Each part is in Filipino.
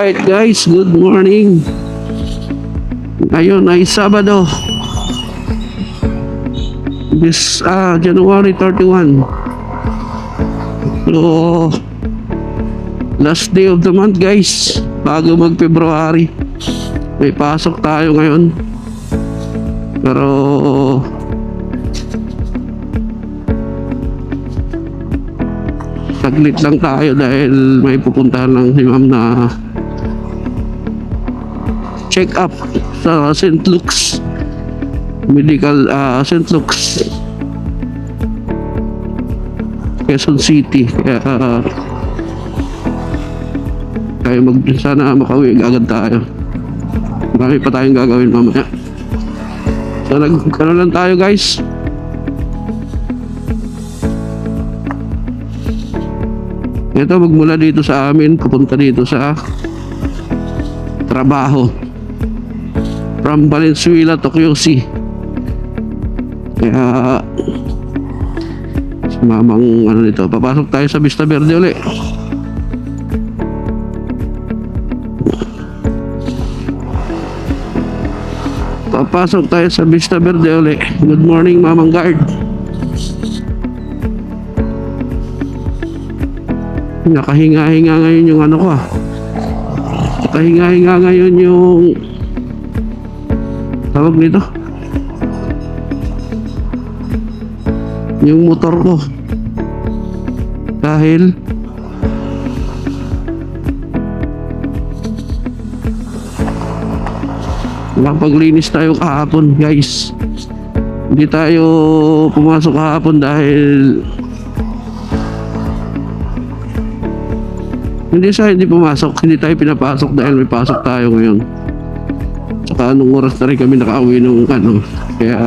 Alright guys, good morning. Ngayon ay Sabado. This January 31. So, last day of the month guys. Bago mag February. May pasok tayo ngayon. Pero saglit lang tayo dahil may pupuntahan lang si ma'am na check up sa St. Luke's Medical St. Luke's Quezon City. Kaya sana makauwi agad tayo. Marami pa tayong gagawin mamaya. So ano lang tayo guys. Ito magmula dito sa amin pupunta dito sa trabaho from Valenzuela to QC. Kaya si mamang ano nito, papasok tayo sa Vista Verde uli. Papasok tayo sa Vista Verde uli. Good morning mamang guard. Nakahinga-hinga ngayon yung ano ko Nakahinga-hinga ngayon yung tawag nito, yung motor ko, dahil nakapaglinis tayo kahapon guys. Hindi tayo pumasok kahapon dahil hindi pumasok, hindi tayo pinapasok dahil may pasok tayo ngayon. Saka anong oras na rin kami nakauwi nung ano. Kaya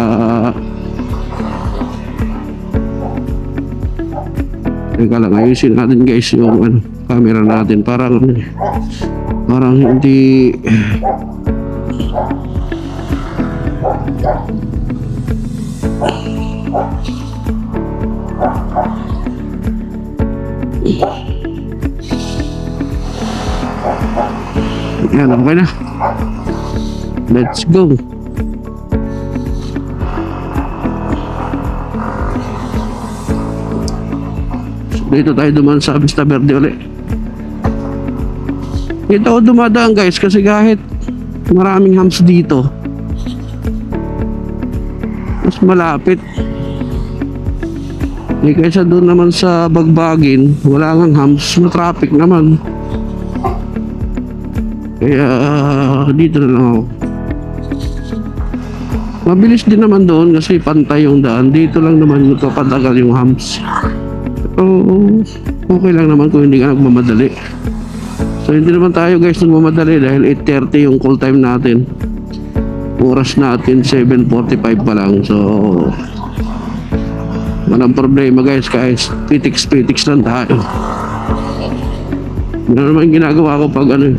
teka lang, ayusin natin guys yung ano, camera natin. Parang hindi yan, okay na. Let's go. So, dito tayo duman sa Vista Verde ulit. Dito ako dumadaan guys kasi kahit maraming hams dito, mas malapit. Kaysa doon naman sa Bagbagin, wala ngang hams, traffic naman. Kaya dito na lang ako. Mabilis din naman doon kasi pantay yung daan. Dito lang naman patagal yung hams. So okay lang naman kung hindi ka nagmamadali. So hindi naman tayo guys nagmamadali dahil 8:30 yung call time natin. Oras natin 7:45 pa lang. So walang problema guys, kahit pitix lang tayo. Ano naman ginagawa ko pag ano,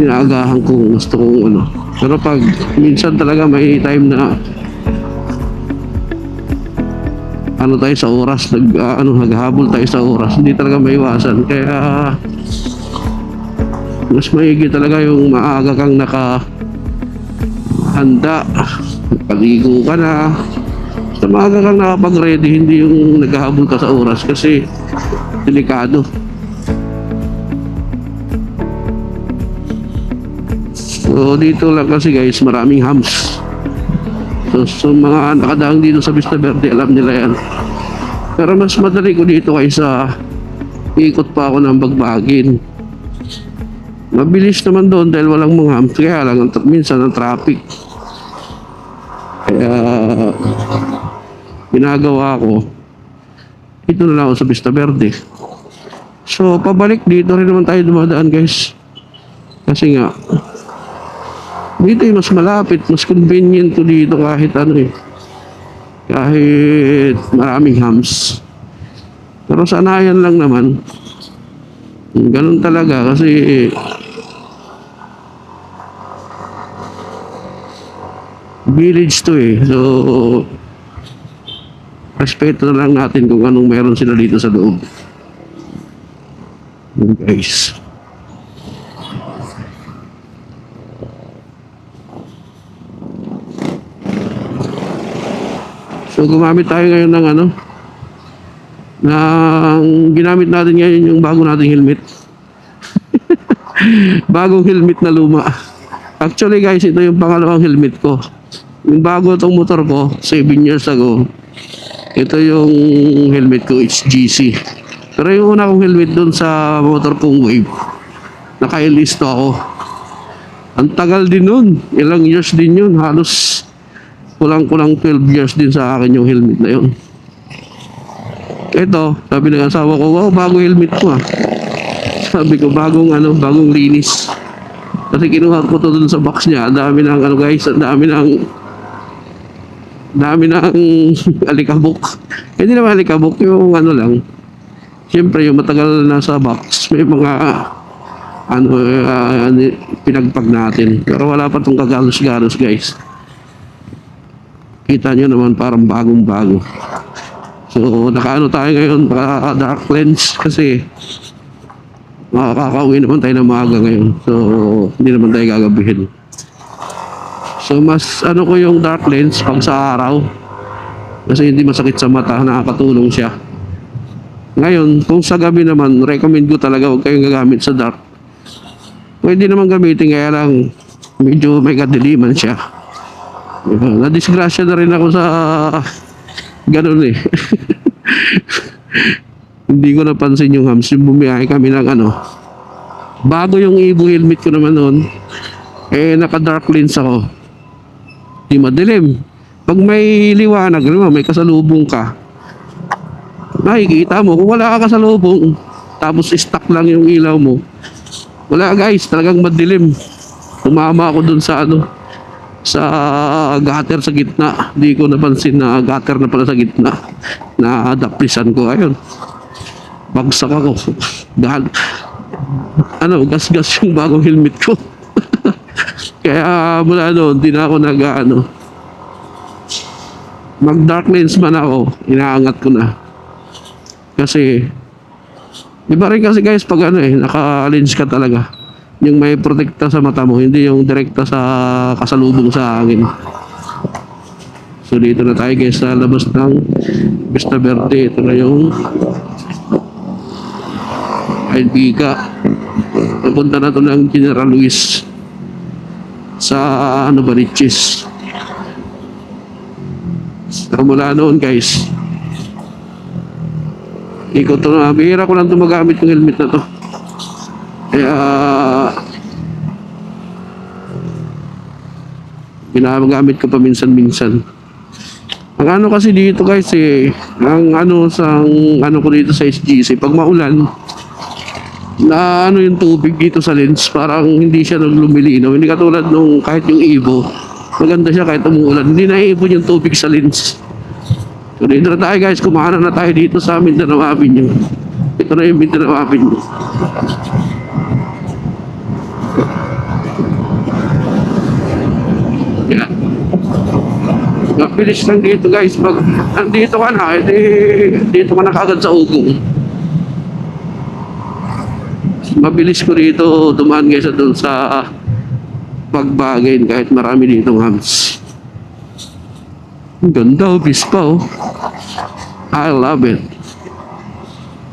inaagahan kung gusto kong ano. Pero pag minsan talaga may time na ano tayo sa oras, naghahabol tayo sa oras, hindi talaga maiwasan. Kaya mas maigi talaga yung maaga kang nakahanda, paligo ka na, sa maaga kang nakapag-ready, hindi yung naghahabol ka sa oras kasi delikado. So dito lang kasi guys maraming hams. So mga nakadaang dito sa Vista Verde alam nila yan. Pero mas madali ko dito kaysa ikot pa ako ng Bagbagin. Mabilis naman doon dahil walang mga hams. Kaya lang minsan ang traffic. Kaya ginagawa ko dito na lang ako sa Vista Verde. So pabalik dito rin naman tayo dumadaan guys. Kasi nga dito mas malapit, mas convenient to dito kahit ano kahit maraming hams. Pero sanayan lang naman. Ganun talaga kasi village to so respeto na lang natin kung anong meron sila dito sa loob. Guys, So gumamit tayo ngayon ng ano, ginamit natin ngayon yung bago nating helmet. Bagong helmet na luma. Actually guys, ito yung pangalawang helmet ko. Yung bago itong motor ko, 7 years ago, ito yung helmet ko, it's GC. Pero yung una kong helmet dun sa motor kong Wave, naka-enlist ako. Ang tagal din nun, ilang years din yun, halos kulang-kulang 12 years din sa akin yung helmet na yun. Ito, sabi ng asawa ko, wow, bago helmet ko ah. Sabi ko, bagong linis. Kasi kinuha ko to dun sa box niya. Ang dami ng guys, ang dami ng alikabok. Hindi naman alikabok, yung lang. Siyempre, yung matagal na sa box, may mga pinagpag natin. Pero wala pa tong kagalos-galos guys. Kita nyo naman parang bagong-bago. So, tayo ngayon, dark lens kasi makakauwi naman tayo ng maaga ngayon. So, hindi naman tayo gagabihin. So, mas ko yung dark lens pag sa araw. Kasi hindi masakit sa mata, nakakatulong siya. Ngayon, kung sa gabi naman, recommend ko talaga huwag kayong gagamit sa dark. Pwede naman gamitin, kaya lang medyo may kadiliman siya. Nadisgrasya na rin ako sa ganun eh. Hindi ko napansin yung hams. Yung bumiyahe kami ng bago yung Evo helmet ko naman noon, naka dark lens ako. Di madilim. Pag may liwanag, may kasalubong ka, makikita mo. Kung wala ka kasalubong, tapos stuck lang yung ilaw mo, wala guys, talagang madilim. Tumama ako dun sa sa gutter sa gitna. Di ko napansin na gutter na pala sa gitna. Nadaplisan ko. Ayun, bagsak ako. Gas-gas yung bagong helmet ko. Kaya mula hindi na ako mag dark lens man ako, inaangat ko na. Kasi iba rin kasi guys pag naka-lens ka talaga. Yung may protekta sa mata mo, hindi yung direkta sa kasalubong sa hangin. So dito na tayo guys sa labas ng Vista Verde. Ito na yung Albica. Napunta na ito ng General Luis sa Bariches. So mula noon guys, ikot to na. Bihira ko lang ito magamit yung helmet na to. Kaya ginagamit ko pa minsan-minsan. Ang kasi dito guys ang ko dito sa SGC, pag maulan na yung tubig dito sa lens, parang hindi siya lumilinaw. Hindi katulad nung kahit yung Evo, maganda siya kahit umuulan, hindi naiipon yung tubig sa lens. So dito na tayo guys, kumanan na tayo dito sa Mindanao Avenue. Ito na yung Mindanao Avenue. Yan. Mabilis lang dito guys. Pag andito ka na, dito ka na kagad sa ugong. Mabilis ko dito dumaan guys doon sa Pagbagain kahit marami dito hams. Ang ganda, Vispa I love it.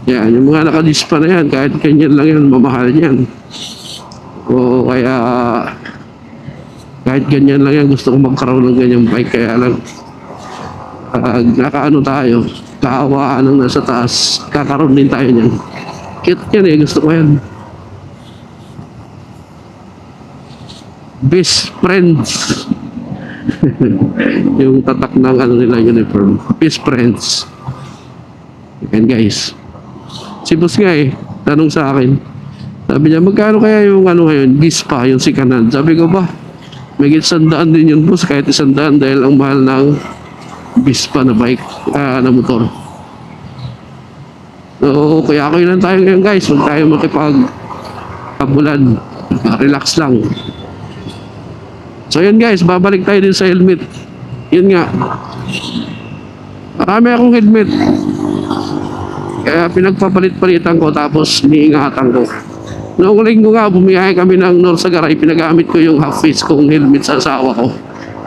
Yan, yung mga nakadispa na yan, kahit ganyan lang yan, mamahal yan. O kaya kahit ganyan lang yan, gusto ko magkaroon ng ganyang bike. Kaya lang tayo, kaawaan ng nasa taas, kakaroon din tayo niyan. Cute yan gusto ko yan. Best friends. Yung tatak ng nila uniform. Best friends. Yan guys. Si boss nga tanong sa akin. Sabi niya, magkano kaya yung ngayon, Vispa, yung sikanan. Sabi ko ba, may 100 din yun boss, kahit 100 dahil ang mahal ng Vispa na bike, na motor. So, kaya ako yun tayo ngayon guys. Huwag tayo makipag-abulan. Relax lang. So yun guys, babalik tayo din sa helmet. Yun nga, marami akong helmet, kaya pinagpapalit-palitan ko, tapos niingatan ko. Noong linggo nga, bumiyahe kami ng Norsagaray, pinagamit ko yung half face kong helmet sa asawa ko.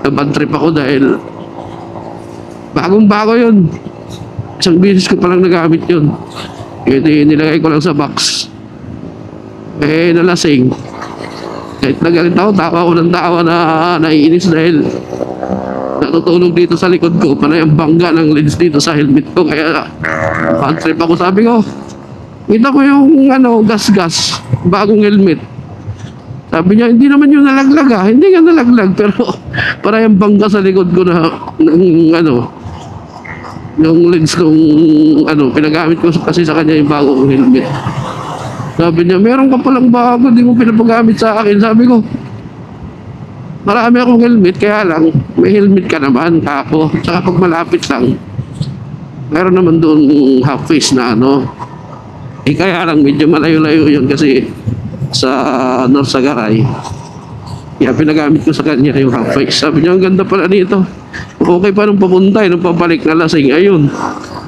Nabad trip ako dahil Bagong-bago yun. Isang beses ko palang nagamit yun. Nilagay ko lang sa box. Nalasing. Kahit nagalit ako, tawa ko ng tawa na naiinis dahil natutulog dito sa likod ko. Panay ang bangga ng lens dito sa helmet ko. Kaya bad trip ako. Sabi ko, kita ko yung gas-gas, bagong helmet. Sabi niya, hindi naman yung nalaglag ah. Hindi nga nalaglag, pero para yung bangga sa likod ko na yung lens nung pinagamit ko kasi sa kanya yung bagong helmet. Sabi niya, meron ka palang bago, di mo pinapagamit sa akin. Sabi ko, marami akong helmet, kaya lang, may helmet ka naman, kako. Tsaka pag malapit lang, meron naman doon half face na kaya lang medyo malayo-layo yun kasi sa North Sagaray. Kaya pinagamit ko sa kanya yung half face. Sabi niya, ang ganda pala nito. Okay pa nung papunta, nung pabalik na lasing. Ayun,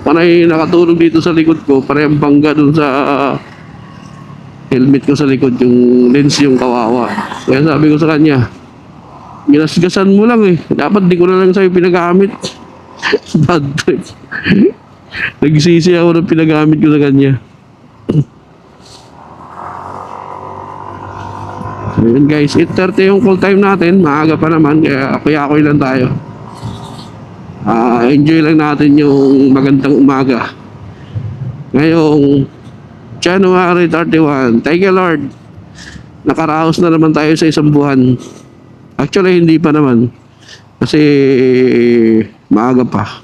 panay nakatulog dito sa likod ko, parang bangga dun sa helmet ko sa likod, yung lens yung kawawa. Kaya sabi ko sa kanya, ginasgasan mo lang eh. Dapat di ko na lang sa'yo pinagamit. Bad trip. Nagsisi ako ng pinagamit ko sa kanya. So yun guys, 8:30 yung call time natin. Maaga pa naman, kaya kuya-kuy lang tayo. Enjoy lang natin yung magandang umaga. Ngayong January 31. Thank you Lord. Nakaraos na naman tayo sa isang buwan. Actually hindi pa naman. Kasi maaga pa.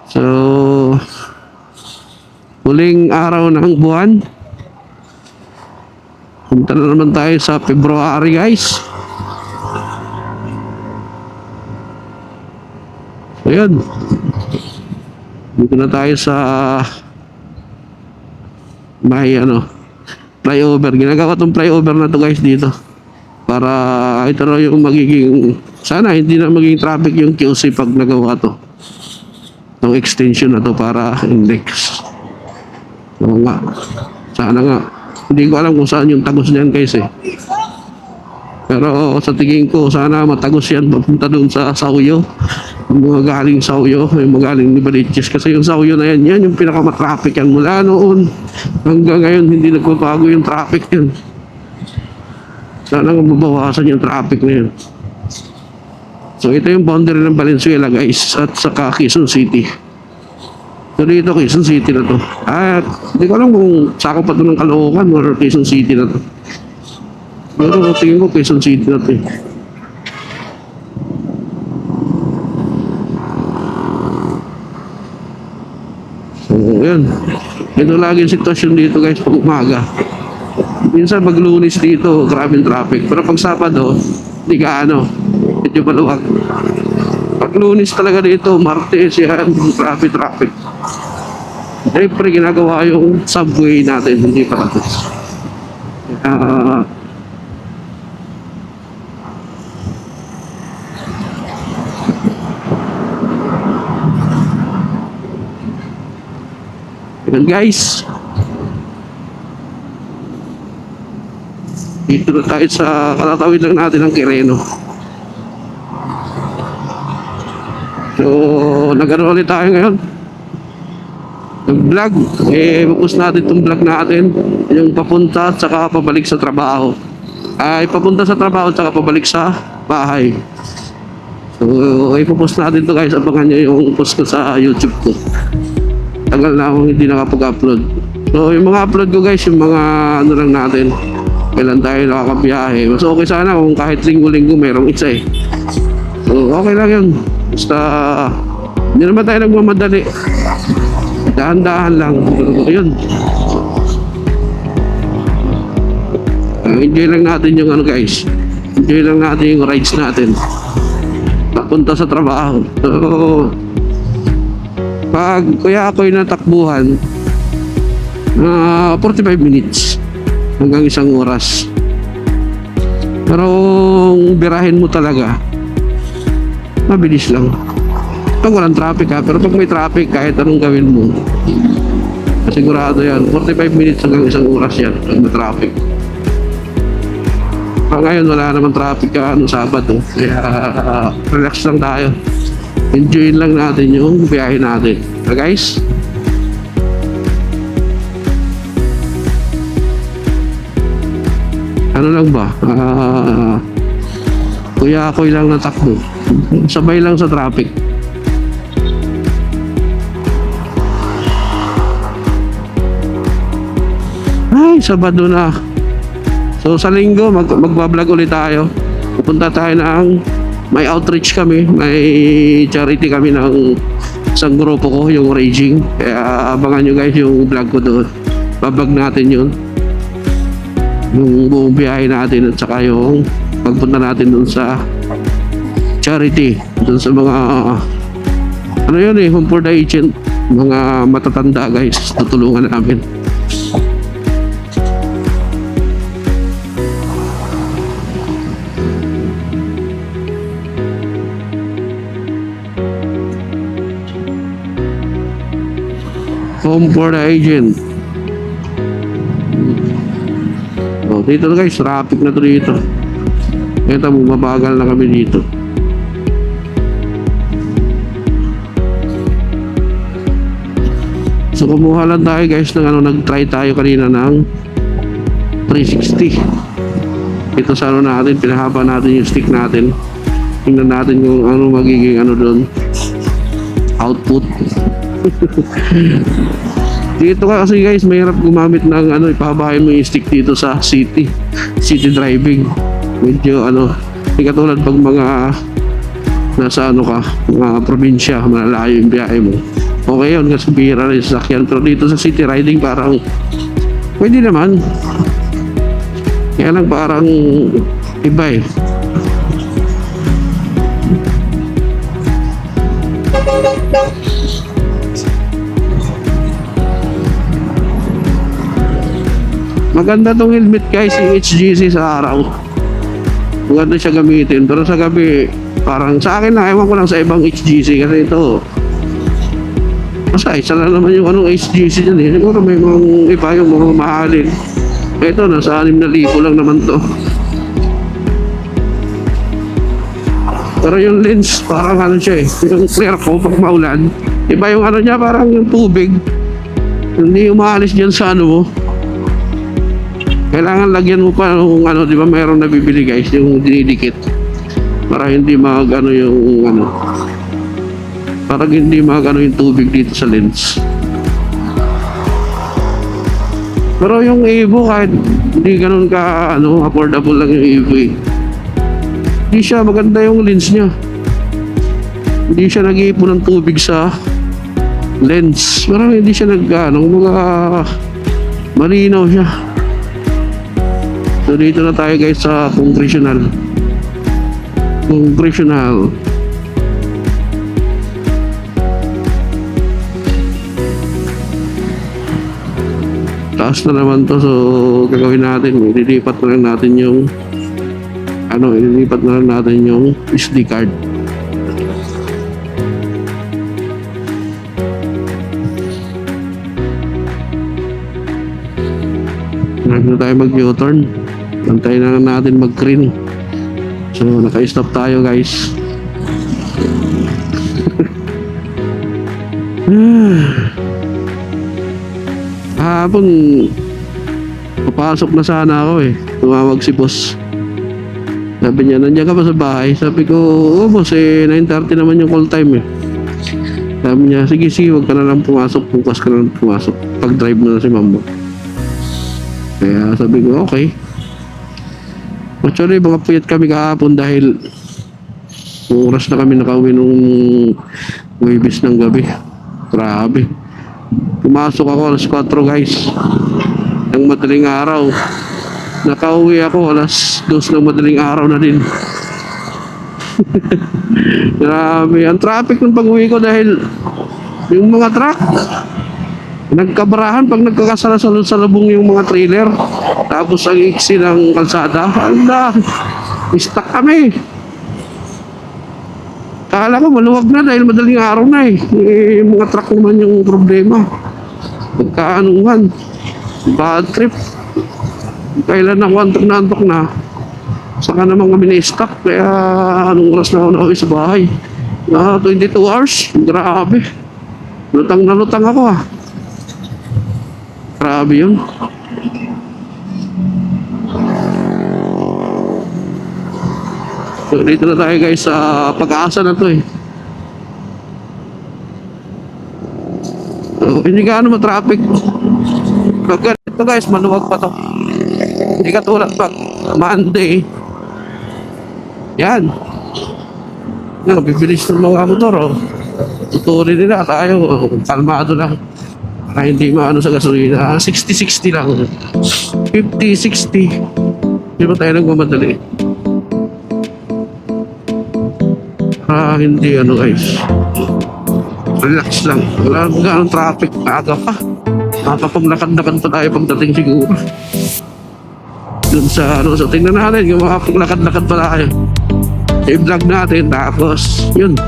So huling araw ng buwan. Punta na naman tayo sa February guys. Ayan. Dito na tayo sa may flyover. Ginagawa tong flyover na to guys dito para ito na yung magiging, sana hindi na magiging traffic yung QC pag nagawa to, itong extension na to para index. Oo nga, sana nga. Hindi ko alam kung saan yung tagos niyan guys eh, pero sa tingin ko sana matagos yan papunta doon sa Sauyo. Yung mga galing Sauyo, yung mga galing ni Baliches. Kasi yung Sauyo na yan yung pinakamatraffic yan. Mula noon hanggang ngayon, hindi nagbabago yung traffic yan. Sana nga mabawasan yung traffic na yun. So ito yung boundary ng Valenzuela guys, at saka Quezon City. So dito Quezon City na to. At hindi ko alam kung sakop pa to ng Caloocan or Quezon City na to. Pero tingin ko Quezon City na to eh. So, yun. Ito lagi yung sitwasyon dito guys pag umaga. Minsan pag Lunes dito, grabe yung traffic. Pero pag Sabado, hindi ka medyo maluwag. Pag Lunes talaga dito, Martes yan, traffic. Siyempre ginagawa yung subway natin, hindi pa ito. Yan guys, dito na tayo sa katatawid lang natin ng Quireno. So nag-ano ulit tayo ngayon, nag-vlog. Focus natin itong vlog natin, yung papunta at saka pabalik sa trabaho. Papunta sa trabaho at saka pabalik sa bahay. So ipopost natin to guys, abangan nyo yung post ko sa YouTube ko. Tagal na akong hindi nakapag-upload. So yung mga upload ko guys, yung mga lang natin, kailan tayo nakakabiyahe. Mas okay sana kung kahit linggo-linggo merong isa eh. So okay lang yun. Basta hindi naman tayo nagmamadali, dahan-dahan lang. So yun, enjoy lang natin yung guys, enjoy lang natin yung rides natin papunta sa trabaho. So pag kuya ako'y natakbuhan 45 minutes hanggang 1 oras. Pero kung birahin mo talaga, mabilis lang pag walang traffic pero pag may traffic, kahit anong gawin mo, sigurado yan 45 minutes hanggang 1 oras yan pag may traffic. Ngayon wala naman traffic Sabado, kaya relax lang tayo. enjoyin lang natin yung biyahe natin. Guys? Ano lang ba? Kuya ako'y lang natakbo. Sabay lang sa traffic. Ay, Sabado na. So sa linggo magbablog ulit tayo. Pupunta tayo ng may outreach kami, may charity kami ng isang grupo ko, yung Raging. Kaya abangan nyo guys yung vlog ko doon. Bablog natin yun. Yung buong biyahe natin at saka yung pagpunta natin doon sa charity. Doon sa mga ano yun Home for the Aged. Mga matatanda guys, tutulungan namin. Home for the Aged. Oh, dito guys, traffic na to dito. Ito, bumabagal na kami dito. So kumuha lang tayo guys ng nag-try tayo kanina ng 360. Ito sa natin, pinahaba natin yung stick natin. Tingnan natin kung ano magiging doon output. Dito kasi guys, mahirap gumamit ng ipahabahin mo yung stick dito sa city driving. Medyo hindi katulad pag mga nasa ka, mga probinsya, malalayo yung biyahe mo. Okay yun kasi bihira rin sa sakyan. Pero dito sa city riding parang pwede naman. Kaya lang parang iba eh. Maganda tong helmet guys, yung HGC sa araw. Maganda siya gamitin. Pero sa gabi, parang sa akin lang, ewan ko lang sa ibang HGC kasi ito. Basta isa lang naman yung HGC dyan eh. Siguro may mga iba yung mga mahalin. Ito, nasa 6,000 lang naman to. Pero yung lens, parang siya eh. Yung clear ko pag maulan. Iba yung niya, parang yung tubig. Hindi umaalis dyan sa mo. Kailangan lagyan mo pa ng di ba mayroong nabibili guys, yung dinidikit. Para hindi para hindi yung tubig dito sa lens. Pero yung Evo kahit hindi ganun ka affordable lang yung Evo eh. Hindi siya maganda yung lens niya. Hindi siya nag-iipon ng tubig sa lens. Parang hindi siya malinaw siya. So dito na tayo guys sa congressional. Taas na naman to, so gagawin natin, ililipat na lang natin yung SD card. Na tayo mag-U-turn. Antayin na natin mag-green. So naka-stop tayo guys. Hapon papasok na sana ako eh. Tumawag si boss. Sabi niya, nandiyan ka ba sa bahay? Sabi ko, boss 9:30 naman yung call time eh. Sabi niya, sige huwag ka na lang pumasok. Bukas ka na lang pumasok. Pag-drive mo na si mama. Kaya sabi ko, okay. Actually, mga puyat kami kahapon dahil oras na kami nakauwi nung Huwebes ng gabi. Grabe. Pumasok ako alas 4 guys. Ng madaling araw. Nakauwi ako alas 2 ng madaling araw na din. Grabe. Ang traffic ng pag-uwi ko dahil yung mga truck nagkabarahan pag nagkakasalubong yung mga trailer. Tapos ang iksi ng kalsada. Hala, stuck kami. Akala ko maluwag na dahil madaling araw na eh. Yung mga truck naman yung problema. Pagkaanuhan. Bad trip. Kailan ako antok na. Saka naman kami na-stuck. Kaya anong oras na ako nauwi sa bahay. 22 hours. Grabe. Lutang na lutang ako ah. Grabe yun. So, dito na tayo guys sa Pag-asa na to eh. So, hindi gaano ma-traffic. Pag ganito guys, maluwag pa to. Hindi katulad pag Monday. Yan. Yan, bibilis ng mga motor oh. Tutuloy nila tayo. Kalmado lang. Para hindi maano sa gasolina. 60-60 lang. 50-60. Hindi ba tayo nagmamadali? Hindi ano guys. Relax lang. Wala ganong traffic. Maaga pa. Makapaglakad-lakad pa tayo pagdating siguro. Dun sa ano. So tingnan natin kung makapaglakad-lakad pa tayo. I-vlog natin. Tapos yun.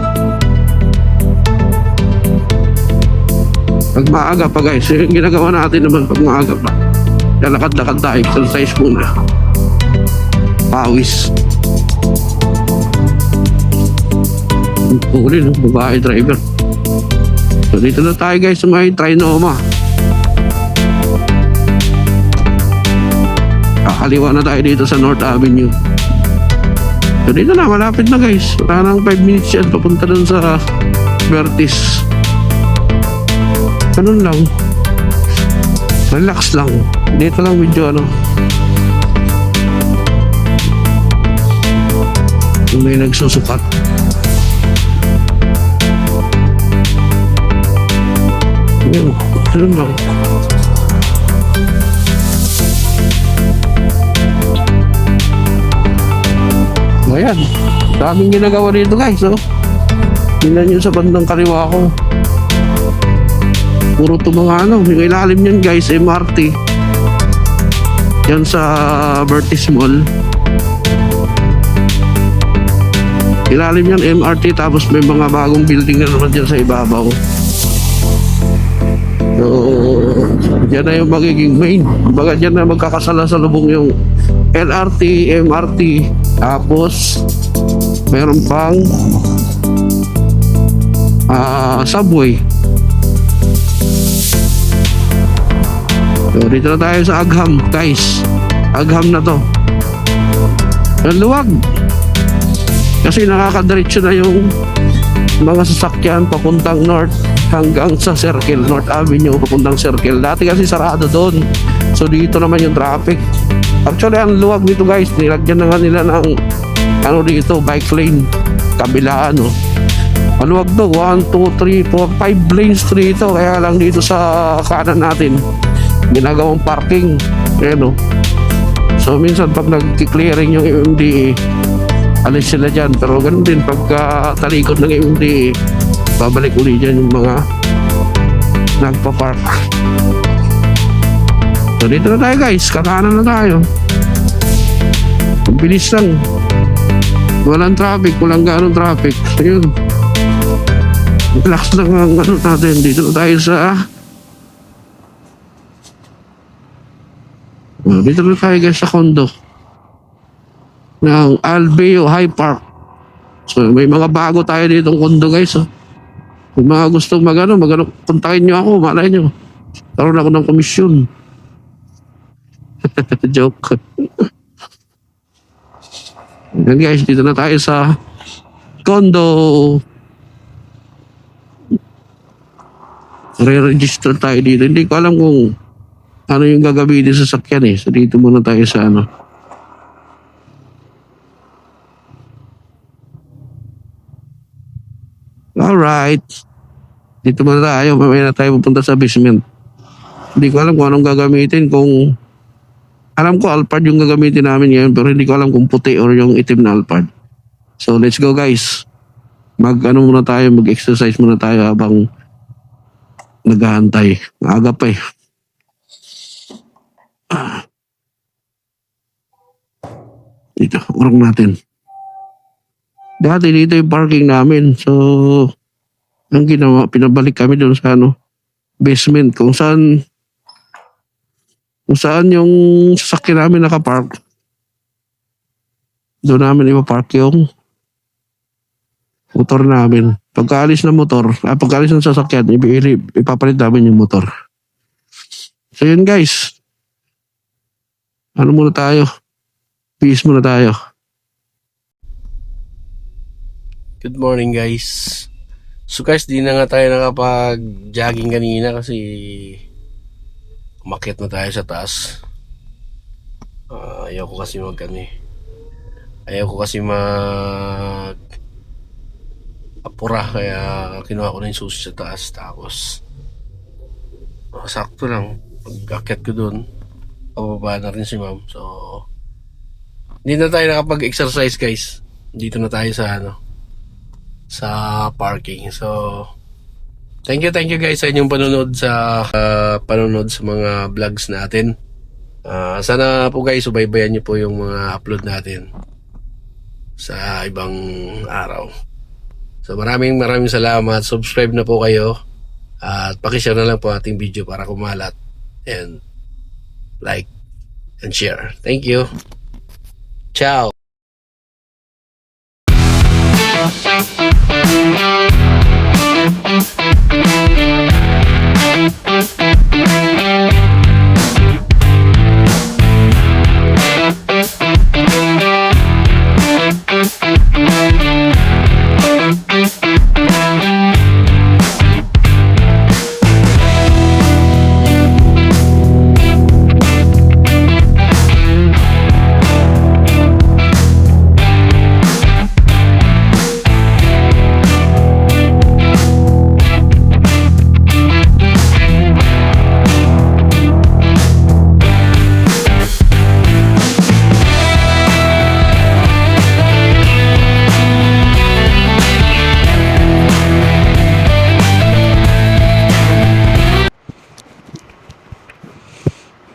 Pag maaga pa guys. Yung ginagawa natin naman pag maaga pa. Lalakad-lakad tayo. Exercise muna. Pawis. Huli no, babae driver. So dito na tayo guys sa may Trinoma. Kakaliwa na tayo dito sa North Avenue. So dito na, malapit na guys. Wala nang 5 minutes yan papunta dun sa Vertis. Ganun lang. Relax lang. Dito lang medyo ano. May nagsusukat. Ayun, ganun lang. Ayan, daming ginagawa dito guys, oh. Tingnan nyo sa bandang kaliwa ko. Puro ito mga ano, may ilalim yan guys, MRT. Yan sa Vertis Mall. Ilalim yan, MRT, tapos may mga bagong building na naman dyan sa ibabaw. So, dyan na yung magiging main. Baga dyan na magkakasala-salubong yung LRT, MRT, tapos meron pang subway. So, dito na tayo sa Agham, guys. Agham na to. Ang luwag. Kasi nakakadiretso na yung mga sasakyan papuntang north hanggang sa Circle, North Avenue papuntang Circle. Dati kasi sarado doon. So dito naman yung traffic. Actually ang luwag nito guys, nilagyan na nga nila ng ano dito, bike lane kabilaan no. Maluwag to, 1, 2, 3, 4, 5 lanes dito. Kaya lang dito sa kanan natin ginagawang parking. Ayan no. So minsan pag nag-clearing yung MMDA, alis sila dyan. Pero ganun din pagka talikod ng MMDA, babalik uli dyan yung mga nagpa-park. So dito na tayo guys, kakanan na tayo. Bilis lang. Walang traffic, walang ganong traffic. So yun, relax lang ang ano natin. Dito na tayo sa dito na tayo guys sa condo ng Albeo High Park. So may mga bago tayo dito ng condo guys. Kung mga gustong magano, kontakin nyo ako, malay nyo. Karoon ako ng komisyon. Joke. Yan guys, dito na tayo sa condo. Re-register tayo dito. Hindi ko alam kung ano yung gagamitin sa sakyan eh. So dito muna tayo sa ano. Alright. Dito muna tayo. Mamaya na tayo pupunta sa basement. Hindi ko alam kung anong gagamitin. Kung alam ko Alphard yung gagamitin namin ngayon, pero hindi ko alam kung puti or yung itim na Alphard. So let's go guys. Mag-ano muna tayo, mag-exercise muna tayo habang naghahantay. Maaga pa eh. Dito, urong natin. Dati dito yung parking namin. So, ang ginawa, pinabalik kami doon sa ano, basement. Kung saan yung sasakyan namin nakapark. Doon namin ipapark yung motor namin. Pagkaalis ng motor, pagkaalis ng sasakyan, ipapalit namin yung motor. So yun guys. Ano muna tayo? Peace muna tayo. Good morning guys. So guys, di na nga tayo nakapag-jogging kanina kasi umakyat na tayo sa taas. Ayaw ko kasi apura, kaya kinuha ko na yung susi sa taas. Tapos sakto lang pag-akyat ko dun, pababa na rin si ma'am. So hindi na tayo nakapag-exercise guys. Dito na tayo sa parking. So thank you guys sa inyong panonood sa mga vlogs natin. Sana po guys subaybayan niyo po yung mga upload natin sa ibang araw. So maraming salamat. Subscribe na po kayo at paki-share na lang po ating video para kumalat, and like and share. Thank you. Ciao.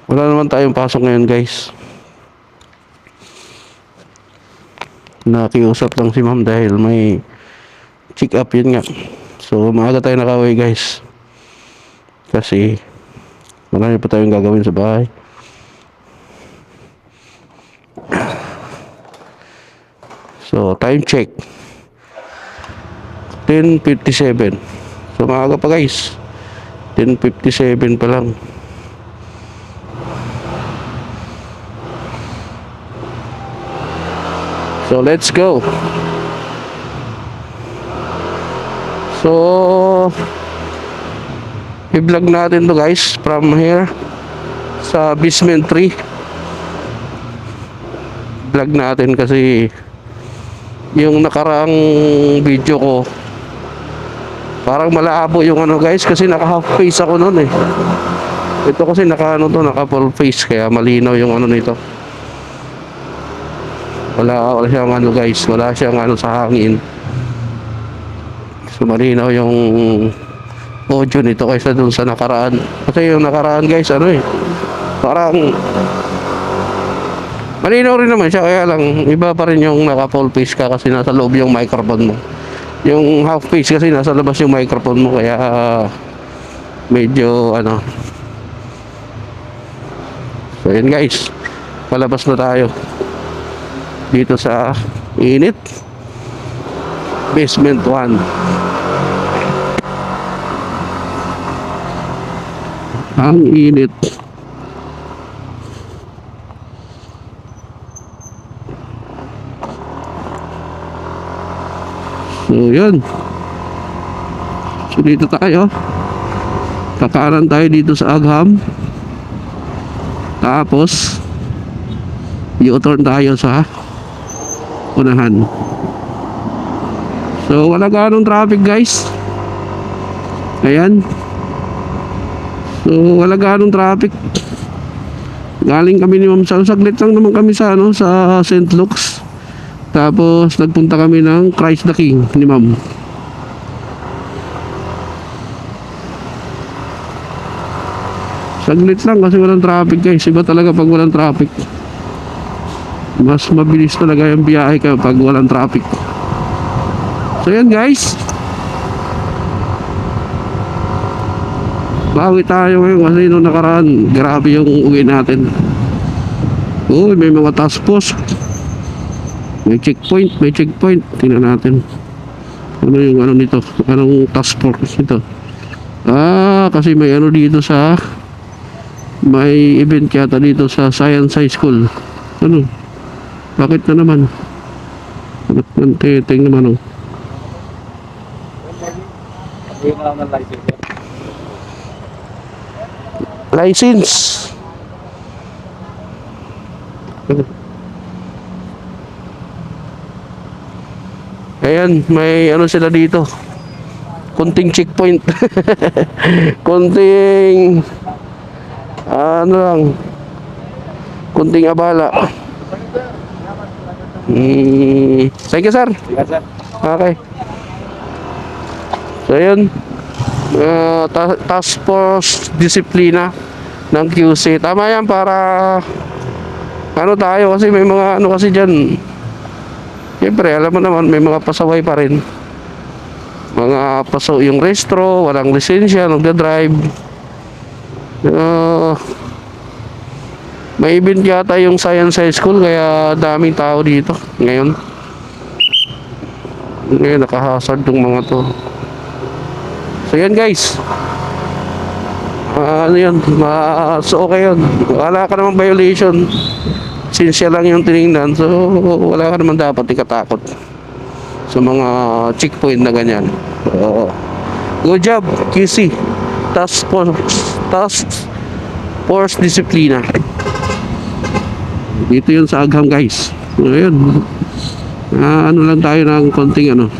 Wala naman tayong pasok ngayon guys. Nakiusap lang si ma'am dahil may check up, yun nga. So maaga tayo nakauwi guys. Kasi marami pa tayong gagawin sa bahay. So time check 10:57. So maaga pa guys. 10:57 pa lang. So let's go. So i-vlog natin to guys from here sa basement 3. Vlog natin kasi yung nakaraang video ko parang malabo yung guys, kasi naka half face ako noon eh. Ito kasi naka full face, kaya malinaw yung nito. Wala siyang guys, wala siyang sa hangin. So malinaw yung audio nito kaysa dun sa nakaraan. Kasi yung nakaraan guys, parang malinaw rin naman siya, kaya lang iba pa rin yung naka full face ka kasi nasa loob yung microphone mo. Yung half face kasi nasa labas yung microphone mo, kaya medyo So yun guys, palabas na tayo dito sa init basement 1. Ang init. So yun, so dito tayo, kakanan tayo dito sa Agham, tapos u-turn tayo sa unahan. So wala ganong traffic guys. Ayan. So wala ganong traffic. Galing kami ni Ma'am Sal, saglit lang naman kami sa sa St. Luke's. Tapos nagpunta kami ng Christ the King ni Ma'am. Saglit lang kasi walang traffic guys. Iba talaga pag walang traffic. Mas mabilis talaga yung biyahe kapag walang traffic. So yan guys, bawi tayo ngayon kasi nung nakaraan grabe yung uwi natin. May mga task post, may checkpoint. Tingnan natin. Ano yung ano nito? Anong task force nito? Kasi may ano dito sa may event yata dito sa Science High School. Ano? Bakit na naman? Tingnan naman oh. License. Ayan, may ano sila dito. Konting checkpoint. Konting ano lang. Konting abala. Thank you, sir. Okay. So, yun. Task Force Disiplina ng QC. Tama yan para ano tayo kasi may mga ano kasi dyan. Siyempre, alam mo naman, may mga pasaway pa rin. Mga paso yung restro, walang lisensya, nagda-drive. May event yata yung Science High School, kaya daming tao dito ngayon. Ngayon, nakahasard tong mga to. So, yan guys. Ano yun? So, okay yun. Wala ka namang violation. Since siya lang yung tinignan, so wala ka naman dapat ikatakot sa mga checkpoint na ganyan. So, good job, QC. Task Force Disiplina. Dito yun sa Agham guys. So, ayun. Ano lang tayo ng konting ano.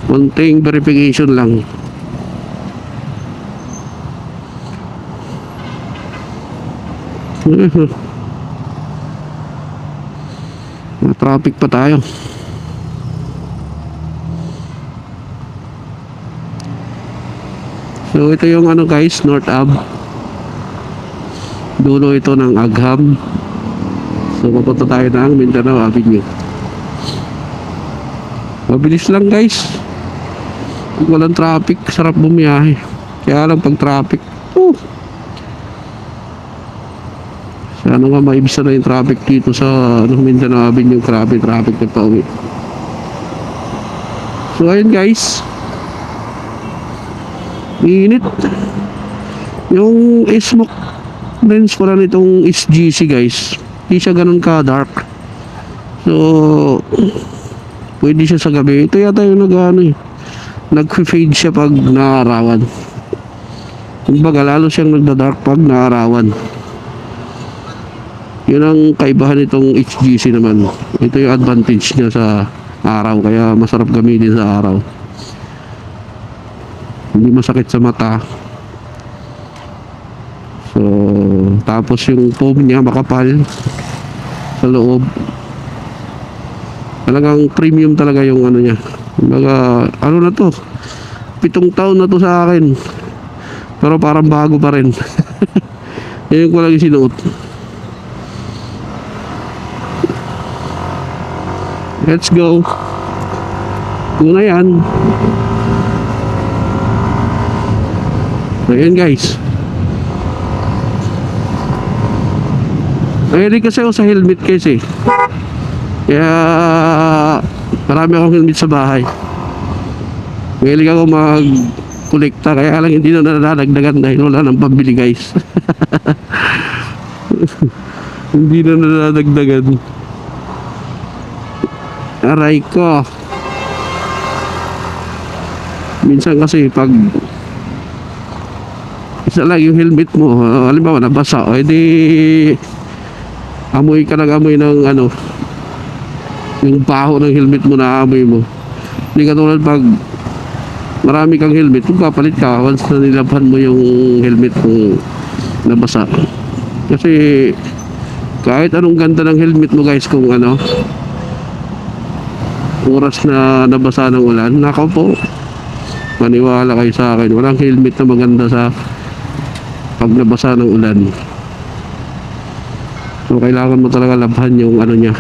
Konting verification lang. Traffic pa tayo. So ito yung ano guys, North Ave. Dulo ito ng Agham. So papunta tayo ng Mindanao Avenue. Mabilis lang guys. Pag walang traffic, sarap bumiyahe. Kaya lang pag traffic, ano nga maibisa na yung traffic dito sa Mindanao Avenue. Grabe traffic na pauwi. So ayun guys, init. Yung smoke lens pala nitong SGC guys, hindi siya ganun ka dark. So pwede siya sa gabi. Ito yata yung nag-fade siya pag naarawan. Kumbaga lalo siyang nagda-dark pag naarawan. Yun ang kaibahan nitong HGC naman. Ito yung advantage niya sa araw, kaya masarap gamitin sa araw. Hindi masakit sa mata. So tapos yung foam niya makapal sa loob. Talagang premium talaga yung ano niya. Kumbaga ano na to, 7 taon na to sa akin, pero parang bago pa rin. Yun ko lang sinuot. Let's go. Una yan. Ayan guys. Ayan kasi ako sa helmet kasi. Kaya marami akong helmet sa bahay. Mahilig ako mag-kolekta, kaya lang hindi na nadadagdagan dahil wala nang pambili guys. Hindi na nadadagdagan. Aray ko. Minsan kasi pag isa lang yung helmet mo, halimbawa nabasa, edi amoy ka ng amoy ng ano, yung baho ng helmet mo na amoy mo. Hindi katulad pag marami kang helmet, kung papalit ka once na nilabhan mo yung helmet mo nabasa. Kasi kahit anong ganda ng helmet mo guys, kung ano, oras na nabasa ng ulan, nakaw po, maniwala kayo sa akin, walang helmet na maganda sa pag nabasa ng ulan. So kailangan mo talaga labhan yung ano niya,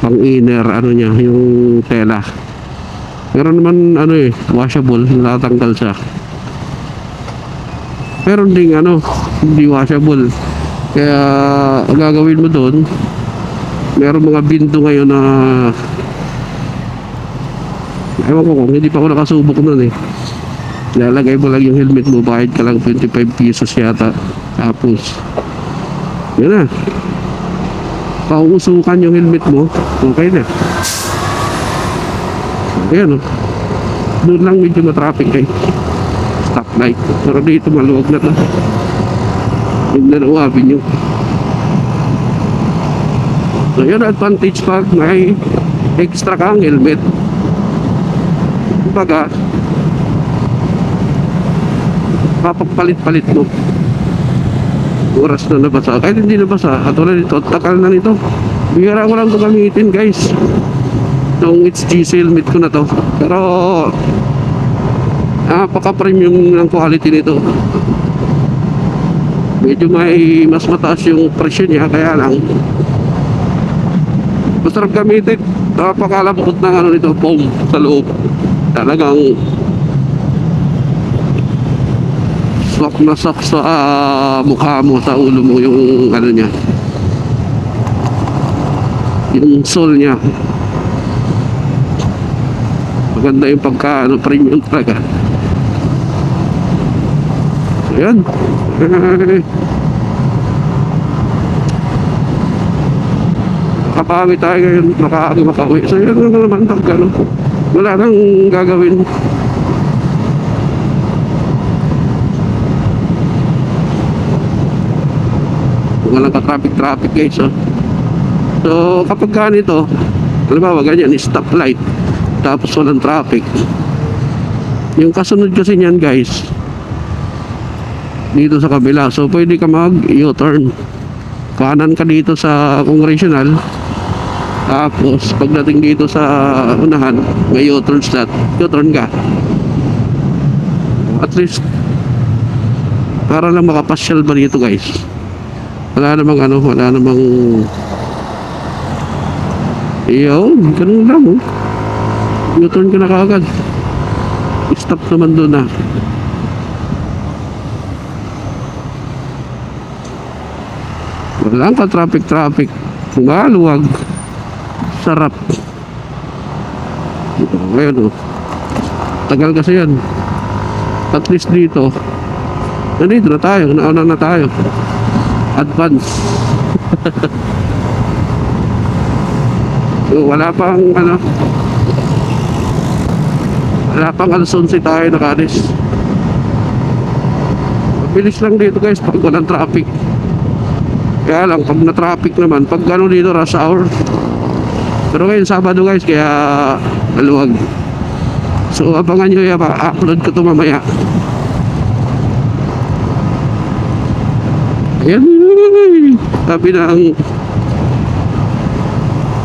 pang inner ano niya, yung tela. Pero naman ano washable, natatanggal siya. Pero ding ano, hindi washable. Kaya ang gagawin mo doon, meron mga binto ngayon na Ewan ko kung hindi pa ako nakasubok nun eh. Lalagay mo lang yung helmet mo, bayad ka lang 25 pesos yata. Tapos, yun na. Pauusukan yung helmet mo, okay na. Ayan o. Doon lang medyo na-traffic eh. Stoplight. Pero dito maluwag na to. Mindanao Avenue. So yun, advantage pag may extra kang helmet. Kumbaga, papagpalit-palit mo. Oras na nabasa. Kahit hindi nabasa, katulad nito, takal na nito. Bihira ko lang ito gamitin guys. Itong HGC helmet ko na to. Pero napaka-premium ng quality nito. Medyo may mas mataas yung presyo niya, kaya lang masarap gamitin. Napakalambot ng ano nito, foam sa loob. Talagang swak na swak sa mukha mo, sa ulo mo yung ano niya, yung sole niya. Maganda yung pagka ano, premium talaga. Ayan. Kapangit tayo ngayon, makauwi. So yun na naman ano, wala nang gagawin. Walang ka-traffic guys. So kapag ganito, halimbawa ganyan, stoplight, tapos walang traffic, yung kasunod kasi niyan guys, dito sa kabila. So pwede ka mag U-turn, kanan ka dito sa Congressional, tapos pagdating dito sa unahan may U-turn slot, U-turn ka. At least para lang makapasyal ba dito guys. Wala namang ano, wala namang yun, ganun lang oh. U-turn ka na kaagad, stop naman doon na. Walang ka traffic, maluwag, sarap. Ngayon oh, tagal kasi yan. At least dito, nandito na tayo, nauna na tayo, advance. So wala pang ano, wala pang alas 11 tayo nakalis. Mabilis lang dito guys pag walang traffic. Kaya lang pag na-traffic naman, pag gano'n dito rush hour. Pero ngayon Sabado guys, kaya maluwag. So abangan nyo yan, upload ko ito mamaya. Ayan.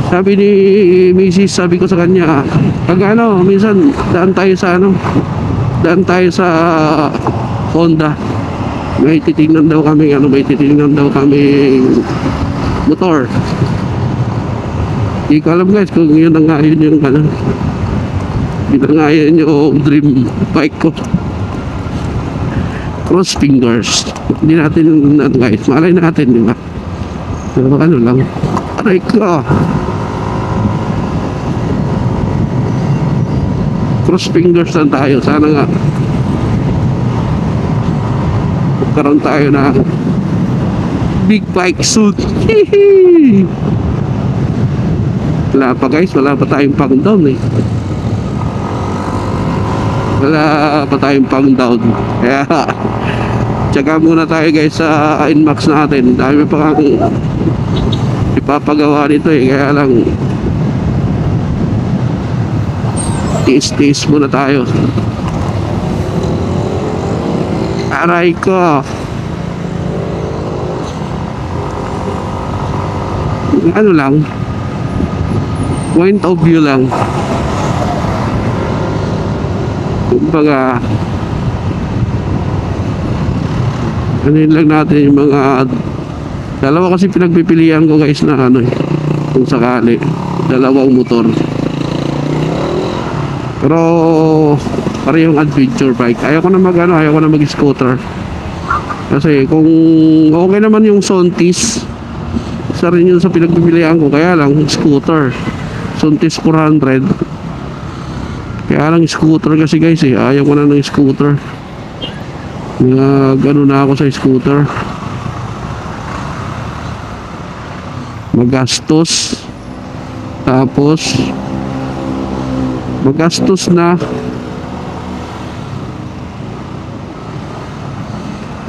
Sabi ni Mrs. sabi ko sa kanya, pag ano, minsan daan tayo sa Honda. May titingnan daw kami motor. Hindi ko alam guys kung yun na nga yun yung ano, yun na nga yun yung dream bike ko. Cross fingers. Hindi natin ano guys, malay natin, di ba? Pero ano lang, aray ko, cross fingers lang tayo. Sana nga karon tayo na big bike suit. Wala pa guys, wala pa tayong pang down eh. Wala pa tayong pang down. Kaya tsaga muna tayo guys sa Inmax natin. Dami pa kang ipapagawa nito eh. Kaya lang tiis-tiis muna tayo. Aray ko, ano lang, point of view lang. Kumbaga ano yun lang natin yung mga dalawa kasi pinagpipilian ko guys na ano eh, kung sakali dalawang motor. Pero parehong adventure bike. Ayoko na mag scooter. Kasi kung okay naman yung Sontis, isa rin yun sa pinagpipilian ko. Kaya lang scooter, Sontis 400, Kaya lang scooter kasi guys eh, ayaw ko na ng scooter. Gano na ako sa scooter. Magastos. Tapos magastos na.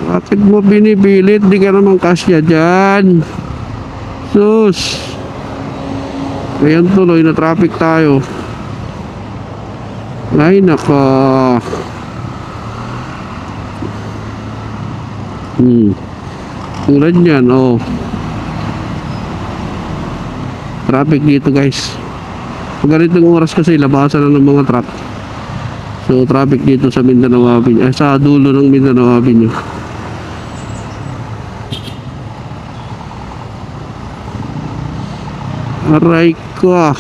Bakit mo binibilit? Di ka naman kasya dyan. Sus. Ayan tuloy na traffic tayo. Ay nako. Tulad yan, oh. Traffic dito guys. Pag ganitong oras kasi labasan na ng mga truck. So traffic dito sa Mindanao Avenue, sa dulo ng Mindanao Avenue. Aray ko.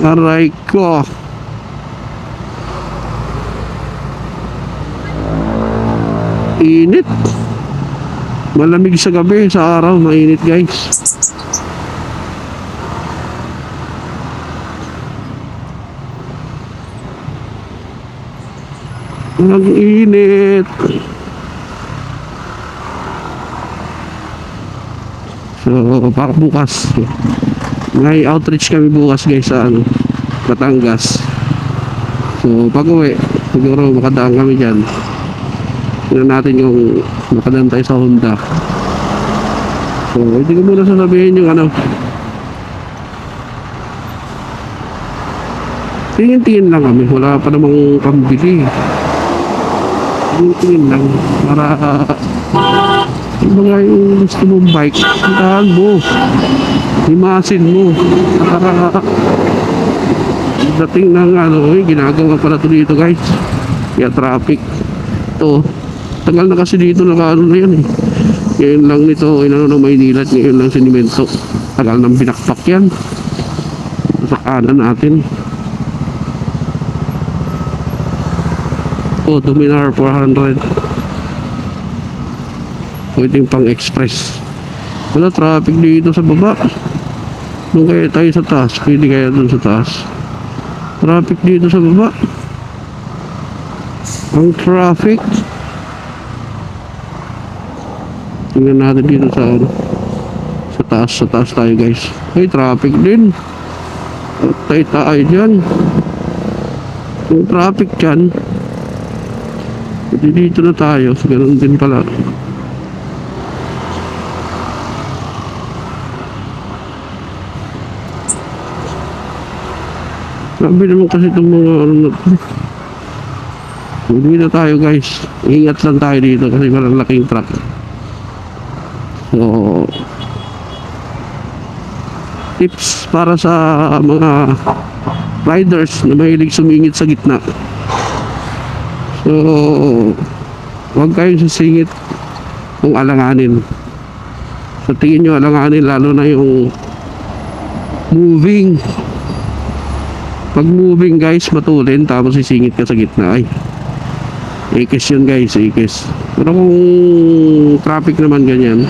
Aray ko. Init. Malamig sa gabi, sa araw mainit guys. Ang init. So para bukas may outreach kami bukas guys sa Batangas. So pag uwi siguro makadaan kami dyan. Tignan natin yung makadaan tayo sa Honda. So hindi ko muna sasabihin yung tingin-tingin lang kami, wala pa namang pambili. Tingin lang para ano nga yung gusto mong bike, puntahan mo, himasin mo para dating ng ginagawa pala ito dito guys. Kaya traffic to, tagal na kasi dito na yan eh. Ngayon lang nito na Maynila, ngayon lang sinimento. Tagal nang binakpak yan sa kanan natin. Dominar 400 pwedeng pang express. Wala traffic dito sa baba. Doon kaya tayo sa taas, pwede kaya doon sa taas. Traffic dito sa baba. Ang traffic. Tingnan natin dito sa taas tayo guys. Ay traffic din. Tayo dyan. Yung traffic dyan, dito na tayo, ganoon din pala. Sabi naman kasi itong mga hindi na tayo guys, ingat lang tayo dito kasi malalaking truck. So tips para sa mga riders na mahilig sumingit sa gitna. So huwag kayong sasingit kung alanganin. Sa tingin nyo alanganin, lalo na yung moving. Pag moving guys, matulin tapos sisingit ka sa gitna, ay ikis yun guys, ikis. Pero kung traffic naman ganyan,